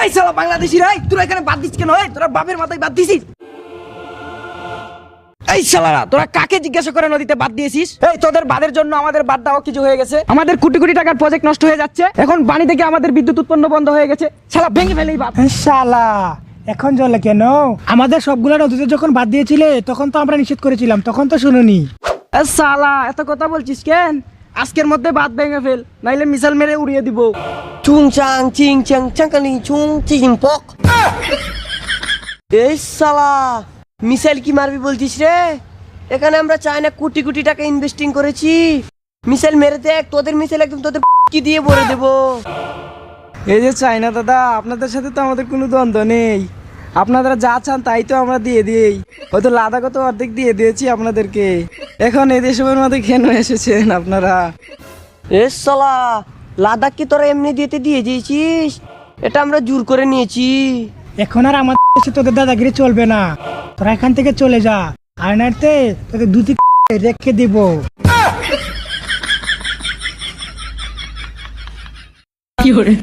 এই শালা বাংলাদেশি রে, তোরা এখানে বাদ দিস কেন? তোরা বাপের মাথায় বাদ দিছিস? এই শালারা, তোরা কাকে জিজ্ঞাসা করে নদীতে বাদ দিয়েছিস? এই তোদের বাদের জন্য আমাদের বাদ দেওয়া কিছু হয়ে গেছে। আমাদের কোটি কোটি টাকার প্রজেক্ট নষ্ট হয়ে যাচ্ছে। এখন পানি থেকে আমাদের বিদ্যুৎ উৎপন্ন বন্ধ হয়ে গেছে। শালা ভেঙে ফেলেই বাপ। শালা এখন জ্বলে কেন? আমাদের সবগুলা নদীতে যখন বাদ দিয়েছিলে তখন তো আমরা নিষেধ করেছিলাম, তখন তো শুনুনি। শালা এত কথা বলছিস কেন? আজকের মধ্যে বাদ ভেঙে ফেল, নাইলে মিসাইল মেরে উড়িয়ে দিব। chung chang ching chang changkani chung ching pok এই শালা মিসাইল কি মারবি বলছিস রে? এখানে আমরা চায়না কোটি কোটি টাকা ইনভেস্টিং করেছি। মিসাইল মেরে দেখ, তোদের মিসাইল একদম তোদের কি দিয়ে ভরে দেবো। এই যে চাইনা দাদা, আপনাদের সাথে তো আমাদের কোনো দ্বন্দ্ব নেই। আপনারা যা চান তাই তো আমরা দিয়ে দিই। হয়তো লাদাখও তো অর্ধেক দিয়ে দিয়েছি আপনাদেরকে। এখন এই দেশের মধ্যে কেন এসেছেন আপনারা? এ শালা লাদাখ কি তোরা এমনি দিয়ে দিয়েছিস? এটা আমরা জোর করে নিয়েছি। এখন আর আমাদের দেশে তোদের দাদাগিরি চলবে না, তোরা এখান থেকে চলে যা, আর নাইতে তোদের দুটি রেখে দিব। কি করে